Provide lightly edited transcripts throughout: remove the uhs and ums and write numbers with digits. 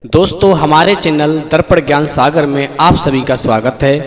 दोस्तों हमारे चैनल दर्पण ज्ञान सागर में आप सभी का स्वागत है।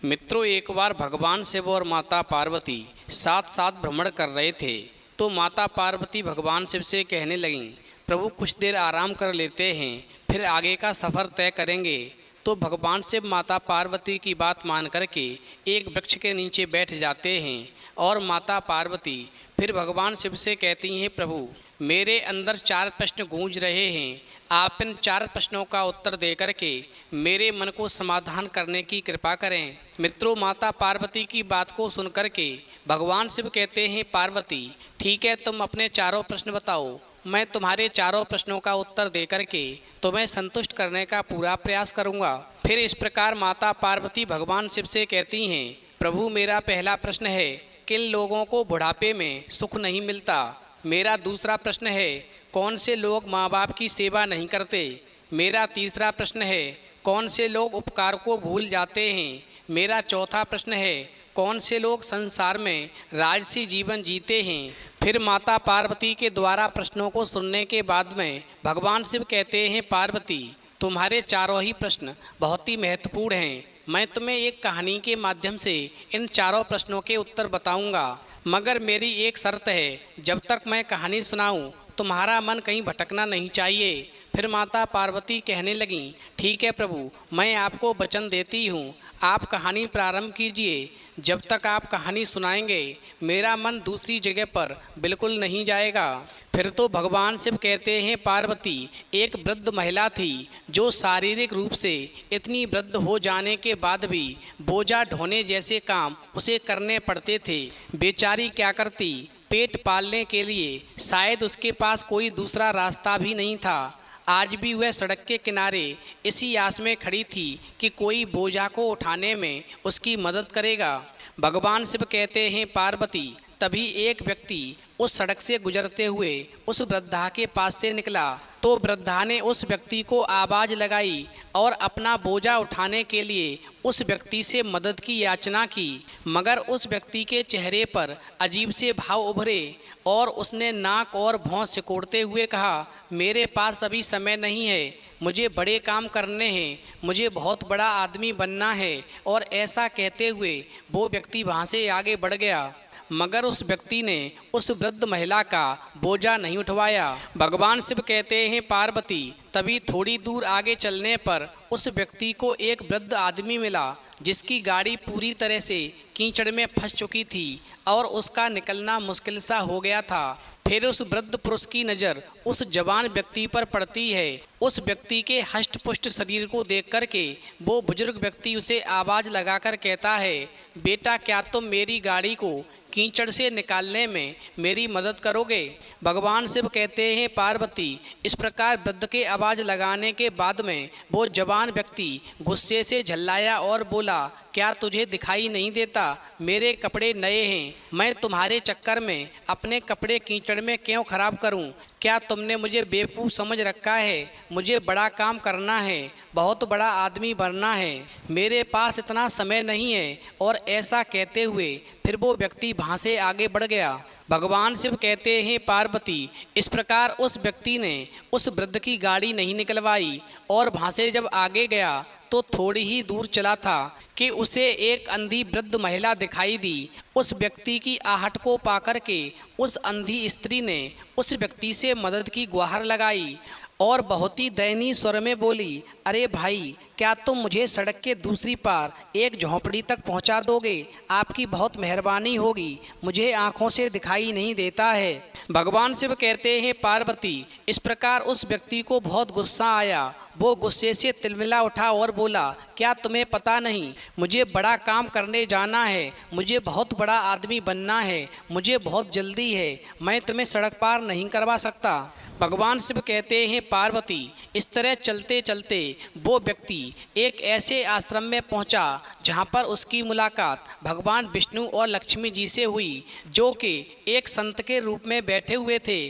मित्रों, एक बार भगवान शिव और माता पार्वती साथ साथ भ्रमण कर रहे थे तो माता पार्वती भगवान शिव से कहने लगीं, प्रभु कुछ देर आराम कर लेते हैं, फिर आगे का सफ़र तय करेंगे। तो भगवान शिव माता पार्वती की बात मान करके एक वृक्ष के नीचे बैठ जाते हैं और माता पार्वती फिर भगवान शिव से कहती हैं, प्रभु मेरे अंदर 4 प्रश्न गूंज रहे हैं, आप इन 4 प्रश्नों का उत्तर दे करके मेरे मन को समाधान करने की कृपा करें। मित्रों, माता पार्वती की बात को सुन करके भगवान शिव कहते हैं, पार्वती ठीक है, तुम अपने 4 प्रश्न बताओ, मैं तुम्हारे 4 प्रश्नों का उत्तर दे करके तुम्हें संतुष्ट करने का पूरा प्रयास करूंगा। फिर इस प्रकार माता पार्वती भगवान शिव से कहती हैं, प्रभु मेरा पहला प्रश्न है, किन लोगों को बुढ़ापे में सुख नहीं मिलता। मेरा दूसरा प्रश्न है, कौन से लोग माँ बाप की सेवा नहीं करते। मेरा तीसरा प्रश्न है, कौन से लोग उपकार को भूल जाते हैं। मेरा चौथा प्रश्न है, कौन से लोग संसार में राजसी जीवन जीते हैं। फिर माता पार्वती के द्वारा प्रश्नों को सुनने के बाद में भगवान शिव कहते हैं, पार्वती तुम्हारे 4 ही प्रश्न बहुत ही महत्वपूर्ण हैं। मैं तुम्हें एक कहानी के माध्यम से इन 4 प्रश्नों के उत्तर बताऊंगा, मगर मेरी एक शर्त है, जब तक मैं कहानी सुनाऊं तुम्हारा मन कहीं भटकना नहीं चाहिए। फिर माता पार्वती कहने लगीं, ठीक है प्रभु, मैं आपको वचन देती हूँ, आप कहानी प्रारंभ कीजिए। जब तक आप कहानी सुनाएंगे मेरा मन दूसरी जगह पर बिल्कुल नहीं जाएगा। फिर तो भगवान शिव कहते हैं, पार्वती एक वृद्ध महिला थी जो शारीरिक रूप से इतनी वृद्ध हो जाने के बाद भी बोझा ढोने जैसे काम उसे करने पड़ते थे। बेचारी क्या करती, पेट पालने के लिए शायद उसके पास कोई दूसरा रास्ता भी नहीं था। आज भी वह सड़क के किनारे इसी आस में खड़ी थी कि कोई बोझा को उठाने में उसकी मदद करेगा। भगवान शिव कहते हैं, पार्वती तभी एक व्यक्ति उस सड़क से गुजरते हुए उस वृद्धा के पास से निकला। तो वृद्धा ने उस व्यक्ति को आवाज़ लगाई और अपना बोझा उठाने के लिए उस व्यक्ति से मदद की याचना की, मगर उस व्यक्ति के चेहरे पर अजीब से भाव उभरे और उसने नाक और भौं सिकोड़ते हुए कहा, मेरे पास अभी समय नहीं है, मुझे बड़े काम करने हैं, मुझे बहुत बड़ा आदमी बनना है। और ऐसा कहते हुए वो व्यक्ति वहाँ से आगे बढ़ गया, मगर उस व्यक्ति ने उस वृद्ध महिला का बोझा नहीं उठवाया। भगवान शिव कहते हैं, पार्वती तभी थोड़ी दूर आगे चलने पर उस व्यक्ति को एक वृद्ध आदमी मिला जिसकी गाड़ी पूरी तरह से कीचड़ में फंस चुकी थी और उसका निकलना मुश्किल सा हो गया था। फिर उस वृद्ध पुरुष की नज़र उस जवान व्यक्ति पर पड़ती है। उस व्यक्ति के हष्ट-पुष्ट शरीर को देख करके वो बुजुर्ग व्यक्ति उसे आवाज़ लगाकर कहता है, बेटा क्या तुम मेरी गाड़ी को कीचड़ से निकालने में मेरी मदद करोगे। भगवान शिव कहते हैं, पार्वती इस प्रकार वृद्ध के आवाज़ लगाने के बाद में वो जवान व्यक्ति गुस्से से झल्लाया और बोला, क्या तुझे दिखाई नहीं देता, मेरे कपड़े नए हैं, मैं तुम्हारे चक्कर में अपने कपड़े कीचड़ में क्यों खराब करूं। क्या तुमने मुझे बेवकूफ़ समझ रखा है। मुझे बड़ा काम करना है, बहुत बड़ा आदमी बनना है, मेरे पास इतना समय नहीं है। और ऐसा कहते हुए फिर वो व्यक्ति वहाँ से आगे बढ़ गया। भगवान शिव कहते हैं, पार्वती इस प्रकार उस व्यक्ति ने उस वृद्ध की गाड़ी नहीं निकलवाई और वहाँ से जब आगे गया तो थोड़ी ही दूर चला था कि उसे एक अंधी वृद्ध महिला दिखाई दी। उस व्यक्ति की आहट को पाकर के उस अंधी स्त्री ने उस व्यक्ति से मदद की गुहार लगाई और बहुत ही दयनीय स्वर में बोली, अरे भाई क्या तुम मुझे सड़क के दूसरी पार एक झोंपड़ी तक पहुंचा दोगे, आपकी बहुत मेहरबानी होगी, मुझे आंखों से दिखाई नहीं देता है। भगवान शिव कहते हैं, पार्वती इस प्रकार उस व्यक्ति को बहुत गुस्सा आया। वो गुस्से से तिलमिला उठा और बोला, क्या तुम्हें पता नहीं, मुझे बड़ा काम करने जाना है, मुझे बहुत बड़ा आदमी बनना है, मुझे बहुत जल्दी है, मैं तुम्हें सड़क पार नहीं करवा सकता। भगवान शिव कहते हैं, पार्वती इस तरह चलते चलते वो व्यक्ति एक ऐसे आश्रम में पहुंचा जहां पर उसकी मुलाकात भगवान विष्णु और लक्ष्मी जी से हुई, जो कि एक संत के रूप में बैठे हुए थे।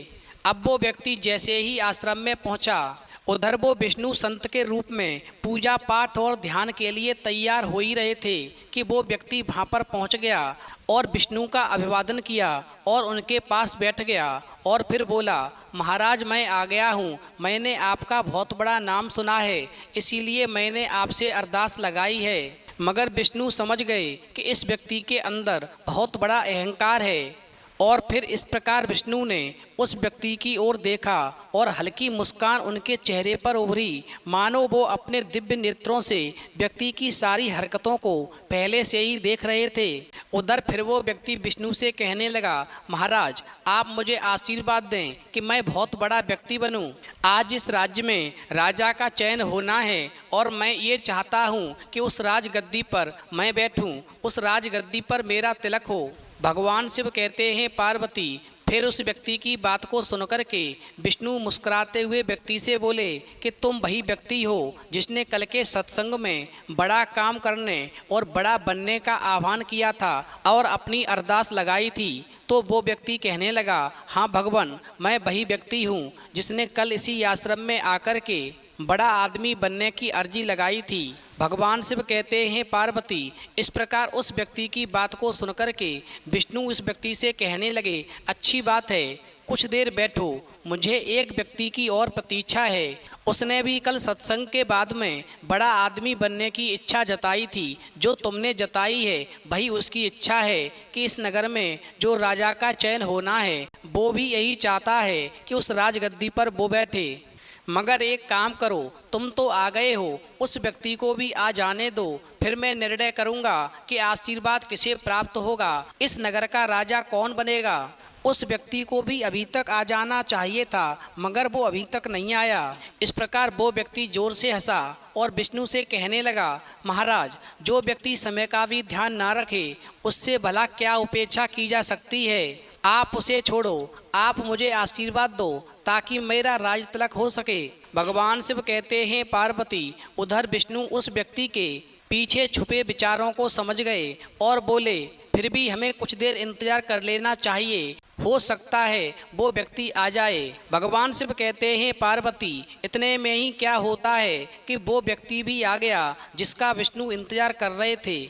अब वो व्यक्ति जैसे ही आश्रम में पहुंचा, उधर वो विष्णु संत के रूप में पूजा पाठ और ध्यान के लिए तैयार हो ही रहे थे कि वो व्यक्ति वहाँ पर पहुँच गया और विष्णु का अभिवादन किया और उनके पास बैठ गया और फिर बोला, महाराज मैं आ गया हूँ। मैंने आपका बहुत बड़ा नाम सुना है, इसीलिए मैंने आपसे अरदास लगाई है। मगर विष्णु समझ गए कि इस व्यक्ति के अंदर बहुत बड़ा अहंकार है और फिर इस प्रकार विष्णु ने उस व्यक्ति की ओर देखा और हल्की मुस्कान उनके चेहरे पर उभरी, मानो वो अपने दिव्य नेत्रों से व्यक्ति की सारी हरकतों को पहले से ही देख रहे थे। उधर फिर वो व्यक्ति विष्णु से कहने लगा, महाराज आप मुझे आशीर्वाद दें कि मैं बहुत बड़ा व्यक्ति बनूं। आज इस राज्य में राजा का चयन होना है और मैं ये चाहता हूँ कि उस राजगद्दी पर मैं बैठूँ, उस राजगद्दी पर मेरा तिलक हो। भगवान शिव कहते हैं, पार्वती फिर उस व्यक्ति की बात को सुनकर के विष्णु मुस्कुराते हुए व्यक्ति से बोले कि तुम वही व्यक्ति हो जिसने कल के सत्संग में बड़ा काम करने और बड़ा बनने का आह्वान किया था और अपनी अरदास लगाई थी। तो वो व्यक्ति कहने लगा, हाँ भगवान, मैं वही व्यक्ति हूँ जिसने कल इसी आश्रम में आकर के बड़ा आदमी बनने की अर्जी लगाई थी। भगवान शिव कहते हैं, पार्वती इस प्रकार उस व्यक्ति की बात को सुनकर के विष्णु उस व्यक्ति से कहने लगे, अच्छी बात है, कुछ देर बैठो, मुझे एक व्यक्ति की और प्रतीक्षा है। उसने भी कल सत्संग के बाद में बड़ा आदमी बनने की इच्छा जताई थी। जो तुमने जताई है वही उसकी इच्छा है कि इस नगर में जो राजा का चयन होना है वो भी यही चाहता है कि उस राजगद्दी पर वो बैठे। मगर एक काम करो, तुम तो आ गए हो, उस व्यक्ति को भी आ जाने दो, फिर मैं निर्णय करूंगा कि आशीर्वाद किसे प्राप्त होगा, इस नगर का राजा कौन बनेगा। उस व्यक्ति को भी अभी तक आ जाना चाहिए था, मगर वो अभी तक नहीं आया। इस प्रकार वो व्यक्ति जोर से हंसा और विष्णु से कहने लगा, महाराज जो व्यक्ति समय का भी ध्यान ना रखे उससे भला क्या उपेक्षा की जा सकती है। आप उसे छोड़ो, आप मुझे आशीर्वाद दो ताकि मेरा राज तिलक हो सके। भगवान शिव कहते हैं, पार्वती उधर विष्णु उस व्यक्ति के पीछे छुपे विचारों को समझ गए और बोले, फिर भी हमें कुछ देर इंतजार कर लेना चाहिए, हो सकता है वो व्यक्ति आ जाए। भगवान शिव कहते हैं, पार्वती इतने में ही क्या होता है कि वो व्यक्ति भी आ गया जिसका विष्णु इंतजार कर रहे थे।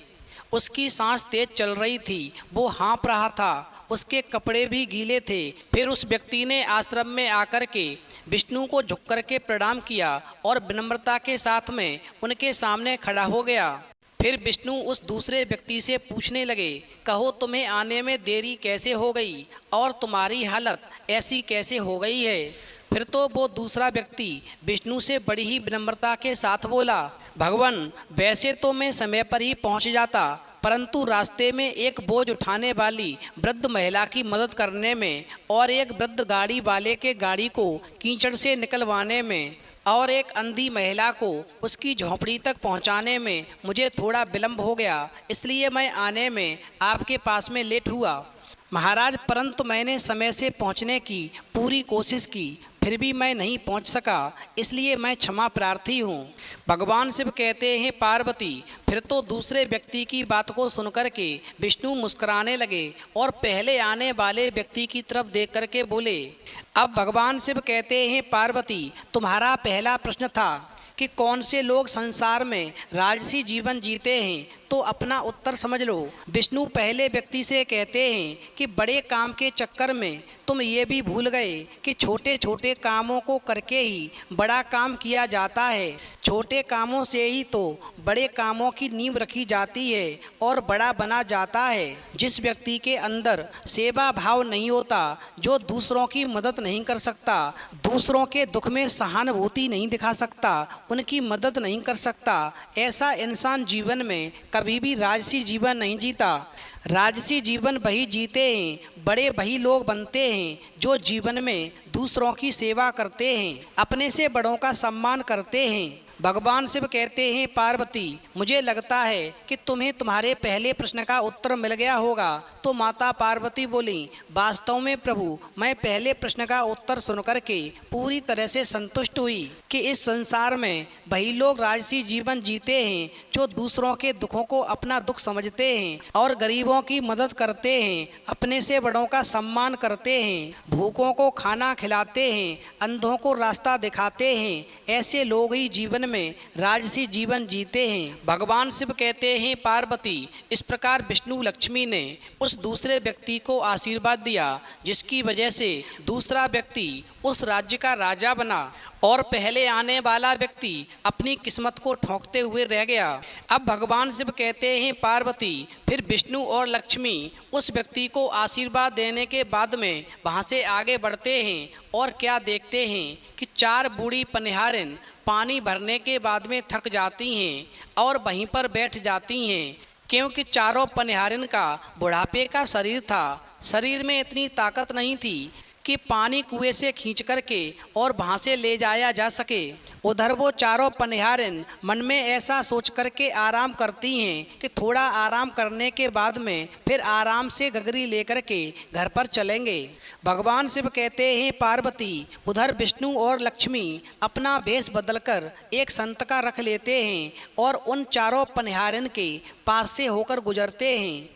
उसकी सांस तेज चल रही थी, वो हाँफ रहा था, उसके कपड़े भी गीले थे। फिर उस व्यक्ति ने आश्रम में आकर के विष्णु को झुक कर के प्रणाम किया और विनम्रता के साथ में उनके सामने खड़ा हो गया। फिर विष्णु उस दूसरे व्यक्ति से पूछने लगे, कहो तुम्हें आने में देरी कैसे हो गई और तुम्हारी हालत ऐसी कैसे हो गई है। फिर तो वो दूसरा व्यक्ति विष्णु से बड़ी ही विनम्रता के साथ बोला, भगवान वैसे तो मैं समय पर ही पहुंच जाता, परंतु रास्ते में एक बोझ उठाने वाली वृद्ध महिला की मदद करने में और एक वृद्ध गाड़ी वाले के गाड़ी को कीचड़ से निकलवाने में और एक अंधी महिला को उसकी झोंपड़ी तक पहुंचाने में मुझे थोड़ा विलंब हो गया, इसलिए मैं आने में आपके पास में लेट हुआ। महाराज परंतु मैंने समय से पहुंचने की पूरी कोशिश की, फिर भी मैं नहीं पहुंच सका, इसलिए मैं क्षमा प्रार्थी हूँ। भगवान शिव कहते हैं, पार्वती फिर तो दूसरे व्यक्ति की बात को सुनकर के विष्णु मुस्कुराने लगे और पहले आने वाले व्यक्ति की तरफ देख कर के बोले। अब भगवान शिव कहते हैं, पार्वती तुम्हारा पहला प्रश्न था कि कौन से लोग संसार में राजसी जीवन जीते हैं, तो अपना उत्तर समझ लो। विष्णु पहले व्यक्ति से कहते हैं कि बड़े काम के चक्कर में तुम ये भी भूल गए कि छोटे छोटे कामों को करके ही बड़ा काम किया जाता है। छोटे कामों से ही तो बड़े कामों की नींव रखी जाती है और बड़ा बना जाता है। जिस व्यक्ति के अंदर सेवा भाव नहीं होता, जो दूसरों की मदद नहीं कर सकता, दूसरों के दुख में सहानुभूति नहीं दिखा सकता, उनकी मदद नहीं कर सकता, ऐसा इंसान जीवन में कभी भी राजसी जीवन नहीं जीता। राजसी जीवन वही जीते हैं, बड़े वही लोग बनते हैं जो जीवन में दूसरों की सेवा करते हैं, अपने से बड़ों का सम्मान करते हैं। भगवान शिव कहते हैं, पार्वती मुझे लगता है कि तुम्हें तुम्हारे पहले प्रश्न का उत्तर मिल गया होगा। तो माता पार्वती बोली, वास्तव में प्रभु मैं पहले प्रश्न का उत्तर सुनकर के पूरी तरह से संतुष्ट हुई कि इस संसार में वही लोग राजसी जीवन जीते हैं जो दूसरों के दुखों को अपना दुख समझते हैं और गरीबों की मदद करते हैं, अपने से बड़ों का सम्मान करते हैं, भूखों को खाना खिलाते हैं, अंधों को रास्ता दिखाते हैं। ऐसे लोग ही जीवन में राजसी जीवन जीते हैं। भगवान शिव कहते हैं पार्वती, इस प्रकार विष्णु लक्ष्मी ने उस दूसरे व्यक्ति को आशीर्वाद दिया जिसकी वजह से दूसरा व्यक्ति उस राज्य का राजा बना और पहले आने वाला व्यक्ति अपनी किस्मत को ठोंकते हुए रह गया। अब भगवान शिव कहते हैं पार्वती, फिर विष्णु और लक्ष्मी उस व्यक्ति को आशीर्वाद देने के बाद में वहाँ से आगे बढ़ते हैं और क्या देखते हैं कि 4 बूढ़ी पनिहारिन पानी भरने के बाद में थक जाती हैं और वहीं पर बैठ जाती हैं, क्योंकि चारों पनिहारिन का बुढ़ापे का शरीर था। शरीर में इतनी ताकत नहीं थी कि पानी कुएं से खींच करके और वहाँ से ले जाया जा सके। उधर वो चारों पनिहारिन मन में ऐसा सोच करके आराम करती हैं कि थोड़ा आराम करने के बाद में फिर आराम से गगरी लेकर के घर पर चलेंगे। भगवान शिव कहते हैं पार्वती, उधर विष्णु और लक्ष्मी अपना भेष बदलकर एक संत का रख लेते हैं और उन चारों पनिहारिन के पास से होकर गुजरते हैं।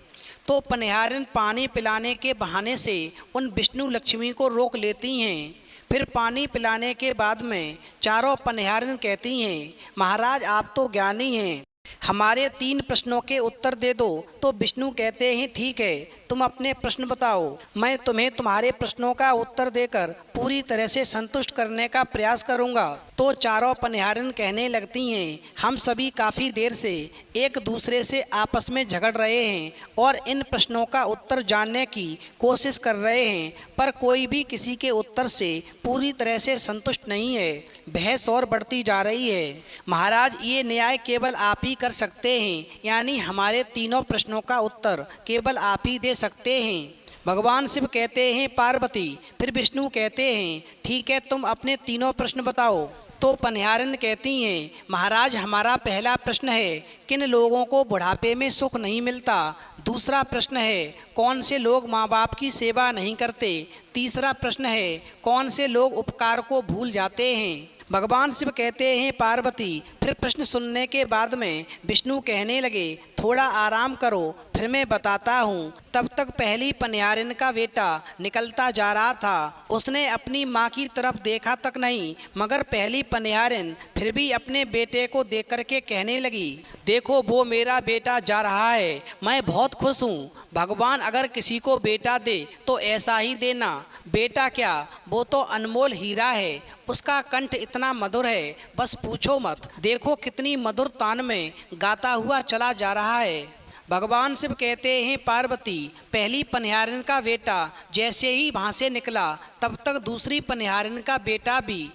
तो पनिहारिन पानी पिलाने के बहाने से उन विष्णु लक्ष्मी को रोक लेती हैं। फिर पानी पिलाने के बाद में चारों पनिहारिन कहती हैं, महाराज आप तो ज्ञानी हैं, हमारे 3 प्रश्नों के उत्तर दे दो। तो विष्णु कहते हैं ठीक है, तुम अपने प्रश्न बताओ, मैं तुम्हें तुम्हारे प्रश्नों का उत्तर देकर पूरी तरह से संतुष्ट करने का प्रयास करूंगा। तो चारों पनिहारिन कहने लगती हैं, हम सभी काफ़ी देर से एक दूसरे से आपस में झगड़ रहे हैं और इन प्रश्नों का उत्तर जानने की कोशिश कर रहे हैं, पर कोई भी किसी के उत्तर से पूरी तरह से संतुष्ट नहीं है। बहस और बढ़ती जा रही है। महाराज ये न्याय केवल आप ही कर सकते हैं, यानी हमारे तीनों प्रश्नों का उत्तर केवल आप ही दे सकते हैं। भगवान शिव कहते हैं पार्वती, फिर विष्णु कहते हैं ठीक है, तुम अपने तीनों प्रश्न बताओ। तो पनिहारिन कहती हैं, महाराज हमारा पहला प्रश्न है, किन लोगों को बुढ़ापे में सुख नहीं मिलता। दूसरा प्रश्न है, कौन से लोग माँ बाप की सेवा नहीं करते। तीसरा प्रश्न है, कौन से लोग उपकार को भूल जाते हैं। भगवान शिव कहते हैं पार्वती, फिर प्रश्न सुनने के बाद में विष्णु कहने लगे, थोड़ा आराम करो, फिर मैं बताता हूँ। तब तक पहली पनिहारिन का बेटा निकलता जा रहा था। उसने अपनी माँ की तरफ देखा तक नहीं, मगर पहली पनिहारिन फिर भी अपने बेटे को देख करके कहने लगी, देखो वो मेरा बेटा जा रहा है, मैं बहुत खुश हूँ। भगवान अगर किसी को बेटा दे तो ऐसा ही देना। बेटा क्या, वो तो अनमोल हीरा है, उसका कंठ इतना मधुर है, बस पूछो मत। देखो कितनी मधुर तान में गाता हुआ चला जा रहा है। भगवान शिव कहते हैं पार्वती, पहली पनिहारिन का बेटा जैसे ही वहाँ से निकला, तब तक दूसरी पनिहारिन का बेटा भी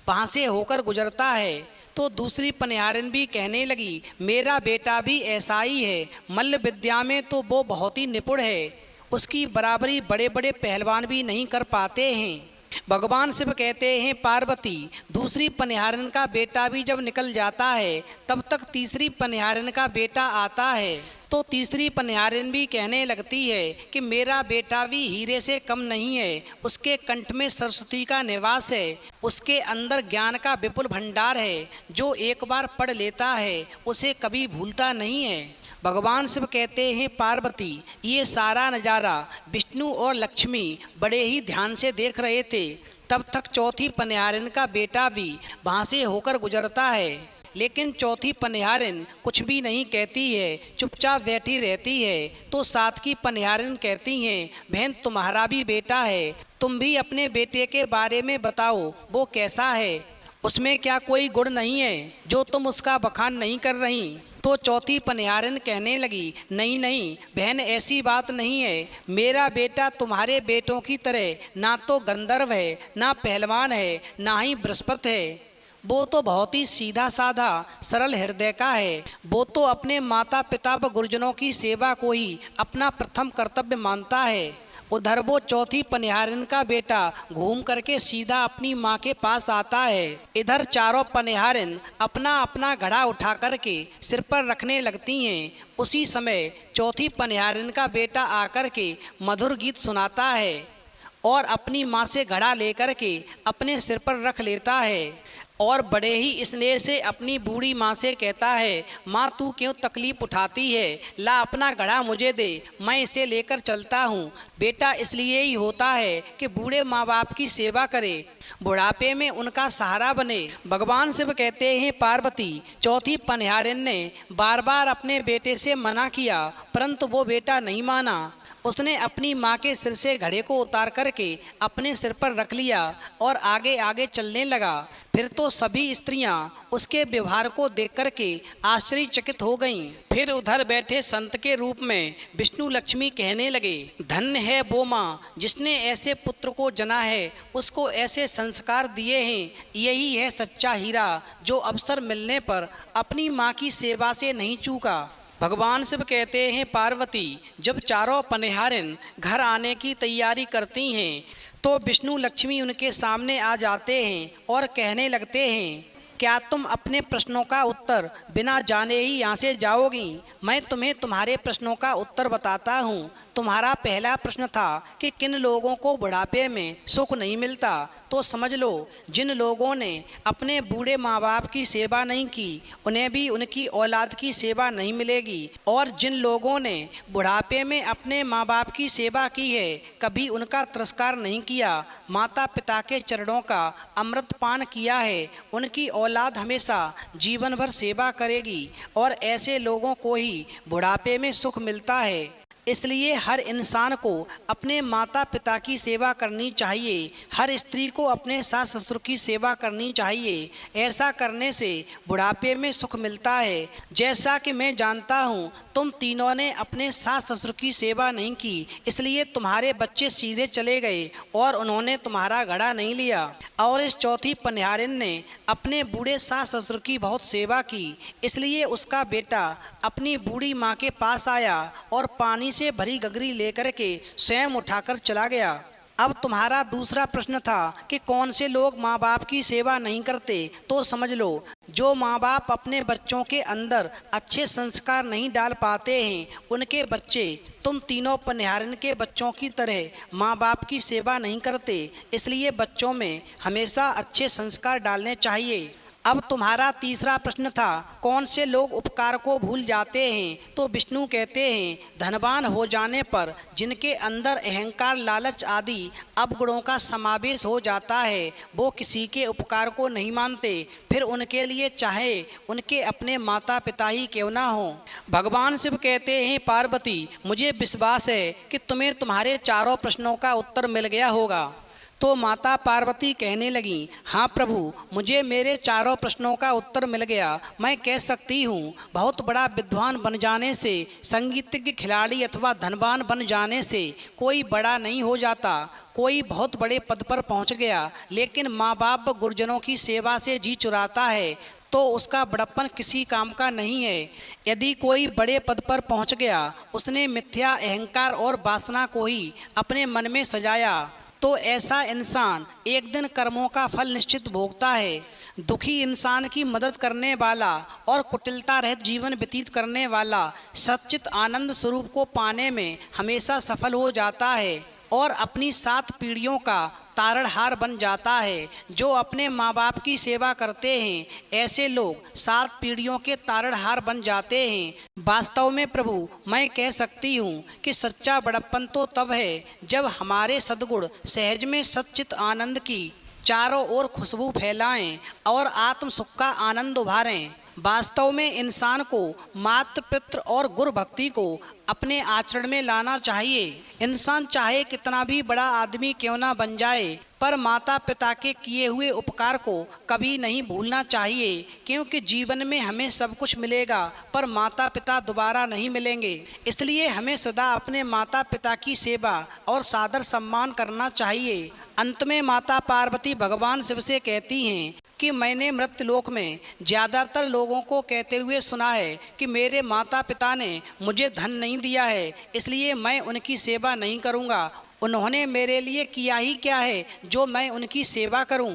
वहाँ से होकर गुजरता है। तो दूसरी पनिहारिन भी कहने लगी, मेरा बेटा भी ऐसा ही है, मल्ल विद्या में तो वो बहुत ही निपुण है, उसकी बराबरी बड़े बड़े पहलवान भी नहीं कर पाते हैं। भगवान शिव कहते हैं पार्वती, दूसरी पनिहारिन का बेटा भी जब निकल जाता है, तब तक तीसरी पनिहारिन का बेटा आता है। तो तीसरी पनिहारिन भी कहने लगती है कि मेरा बेटा भी हीरे से कम नहीं है, उसके कंठ में सरस्वती का निवास है, उसके अंदर ज्ञान का विपुल भंडार है, जो एक बार पढ़ लेता है उसे कभी भूलता नहीं है। भगवान शिव कहते हैं पार्वती, ये सारा नज़ारा विष्णु और लक्ष्मी बड़े ही ध्यान से देख रहे थे। तब तक चौथी पनिहारिन का बेटा भी वहाँ से होकर गुजरता है, लेकिन चौथी पनिहारिन कुछ भी नहीं कहती है, चुपचाप बैठी रहती है। तो साथ की पनिहारिन कहती हैं, बहन तुम्हारा भी बेटा है, तुम भी अपने बेटे के बारे में बताओ, वो कैसा है, उसमें क्या कोई गुण नहीं है जो तुम उसका बखान नहीं कर रही। तो चौथी पनिहारिन कहने लगी, नहीं नहीं बहन, ऐसी बात नहीं है, मेरा बेटा तुम्हारे बेटों की तरह ना तो गंधर्व है, ना पहलवान है, ना ही बृहस्पति है, वो तो बहुत ही सीधा साधा सरल हृदय का है। वो तो अपने माता पिता व गुरुजनों की सेवा को ही अपना प्रथम कर्तव्य मानता है। उधर वो चौथी पनिहारिन का बेटा घूम करके सीधा अपनी माँ के पास आता है। इधर चारों पनिहारिन अपना अपना घड़ा उठा करके सिर पर रखने लगती हैं। उसी समय चौथी पनिहारिन का बेटा आकर के मधुर गीत सुनाता है और अपनी माँ से घड़ा लेकर के अपने सिर पर रख लेता है। और बड़े ही स्नेह से अपनी बूढ़ी माँ से कहता है, माँ तू क्यों तकलीफ उठाती है, ला अपना घड़ा मुझे दे, मैं इसे लेकर चलता हूँ। बेटा इसलिए ही होता है कि बूढ़े माँ बाप की सेवा करे, बुढ़ापे में उनका सहारा बने। भगवान शिव कहते हैं, पार्वती चौथी पनिहारिन ने बार बार अपने बेटे से मना किया, परंतु वो बेटा नहीं माना। उसने अपनी माँ के सिर से घड़े को उतार करके अपने सिर पर रख लिया और आगे आगे चलने लगा। फिर तो सभी स्त्रियां उसके व्यवहार को देख करके आश्चर्यचकित हो गईं। फिर उधर बैठे संत के रूप में विष्णु लक्ष्मी कहने लगे, धन्य है वो माँ जिसने ऐसे पुत्र को जना है, उसको ऐसे संस्कार दिए हैं। यही है सच्चा हीरा जो अवसर मिलने पर अपनी माँ की सेवा से नहीं चूका। भगवान शिव कहते हैं, पार्वती जब चारों पनिहारिन घर आने की तैयारी करती हैं तो विष्णु लक्ष्मी उनके सामने आ जाते हैं और कहने लगते हैं, क्या तुम अपने प्रश्नों का उत्तर बिना जाने ही यहाँ से जाओगी? मैं तुम्हें तुम्हारे प्रश्नों का उत्तर बताता हूँ। तुम्हारा पहला प्रश्न था कि किन लोगों को बुढ़ापे में सुख नहीं मिलता, तो समझ लो जिन लोगों ने अपने बूढ़े माँ बाप की सेवा नहीं की उन्हें भी उनकी औलाद की सेवा नहीं मिलेगी, और जिन लोगों ने बुढ़ापे में अपने माँ बाप की सेवा की है, कभी उनका तिरस्कार नहीं किया, माता पिता के चरणों का अमृत पान किया है, उनकी औलाद हमेशा जीवन भर सेवा करेगी, और ऐसे लोगों को ही बुढ़ापे में सुख मिलता है। इसलिए हर इंसान को अपने माता पिता की सेवा करनी चाहिए, हर स्त्री को अपने सास ससुर की सेवा करनी चाहिए। ऐसा करने से बुढ़ापे में सुख मिलता है। जैसा कि मैं जानता हूँ तुम तीनों ने अपने सास ससुर की सेवा नहीं की, इसलिए तुम्हारे बच्चे सीधे चले गए और उन्होंने तुम्हारा घड़ा नहीं लिया। और इस चौथी पनिहारिन ने अपने बूढ़े सास ससुर की बहुत सेवा की, इसलिए उसका बेटा अपनी बूढ़ी माँ के पास आया और पानी से भरी गगरी लेकर के स्वयं उठाकर चला गया। अब तुम्हारा दूसरा प्रश्न था कि कौन से लोग माँ बाप की सेवा नहीं करते, तो समझ लो जो माँ बाप अपने बच्चों के अंदर अच्छे संस्कार नहीं डाल पाते हैं, उनके बच्चे तुम तीनों पनिहारिन के बच्चों की तरह माँ बाप की सेवा नहीं करते। इसलिए बच्चों में हमेशा अच्छे संस्कार डालने चाहिए। अब तुम्हारा तीसरा प्रश्न था कौन से लोग उपकार को भूल जाते हैं, तो विष्णु कहते हैं, धनवान हो जाने पर जिनके अंदर अहंकार लालच आदि अवगुणों का समावेश हो जाता है, वो किसी के उपकार को नहीं मानते, फिर उनके लिए चाहे उनके अपने माता पिता ही क्यों ना हो। भगवान शिव कहते हैं, पार्वती मुझे विश्वास है कि तुम्हें तुम्हारे चारों प्रश्नों का उत्तर मिल गया होगा। तो माता पार्वती कहने लगी, हाँ प्रभु मुझे मेरे चारों प्रश्नों का उत्तर मिल गया। मैं कह सकती हूँ बहुत बड़ा विद्वान बन जाने से, संगीतज्ञ खिलाड़ी अथवा धनवान बन जाने से कोई बड़ा नहीं हो जाता। कोई बहुत बड़े पद पर पहुँच गया लेकिन माँ बाप व गुरुजनों की सेवा से जी चुराता है तो उसका बड़प्पन किसी काम का नहीं है। यदि कोई बड़े पद पर पहुँच गया, उसने मिथ्या अहंकार और वासना को ही अपने मन में सजाया, तो ऐसा इंसान एक दिन कर्मों का फल निश्चित भोगता है। दुखी इंसान की मदद करने वाला और कुटिलता रहित जीवन व्यतीत करने वाला सच्चित आनंद स्वरूप को पाने में हमेशा सफल हो जाता है और अपनी 7 पीढ़ियों का तारणहार बन जाता है। जो अपने माँ बाप की सेवा करते हैं, ऐसे लोग 7 पीढ़ियों के तारणहार बन जाते हैं। वास्तव में प्रभु मैं कह सकती हूँ कि सच्चा बड़प्पन तो तब है जब हमारे सद्गुण सहज में सच्चित आनंद की चारों ओर खुशबू फैलाएं और आत्म सुख का आनंद उभारें। वास्तव में इंसान को मातृ पितृ और गुरु भक्ति को अपने आचरण में लाना चाहिए। इंसान चाहे कितना भी बड़ा आदमी क्यों ना बन जाए, पर माता पिता के किए हुए उपकार को कभी नहीं भूलना चाहिए, क्योंकि जीवन में हमें सब कुछ मिलेगा पर माता पिता दोबारा नहीं मिलेंगे। इसलिए हमें सदा अपने माता पिता की सेवा और सादर सम्मान करना चाहिए। अंत में माता पार्वती भगवान शिव से कहती हैं कि मैंने मृत्युलोक में ज़्यादातर लोगों को कहते हुए सुना है कि मेरे माता पिता ने मुझे धन नहीं दिया है, इसलिए मैं उनकी सेवा नहीं करूँगा। उन्होंने मेरे लिए किया ही क्या है जो मैं उनकी सेवा करूं।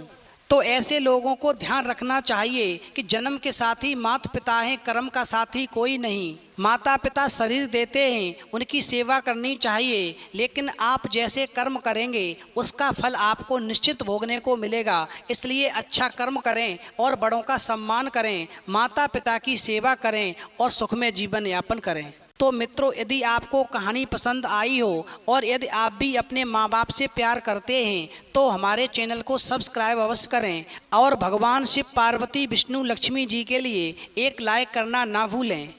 तो ऐसे लोगों को ध्यान रखना चाहिए कि जन्म के साथ ही माता पिता हैं, कर्म का साथी कोई नहीं। माता पिता शरीर देते हैं, उनकी सेवा करनी चाहिए, लेकिन आप जैसे कर्म करेंगे उसका फल आपको निश्चित भोगने को मिलेगा। इसलिए अच्छा कर्म करें और बड़ों का सम्मान करें, माता पिता की सेवा करें और सुखमय जीवन यापन करें। तो मित्रों, यदि आपको कहानी पसंद आई हो और यदि आप भी अपने माँ बाप से प्यार करते हैं तो हमारे चैनल को सब्सक्राइब अवश्य करें और भगवान शिव, पार्वती, विष्णु, लक्ष्मी जी के लिए एक लाइक करना ना भूलें।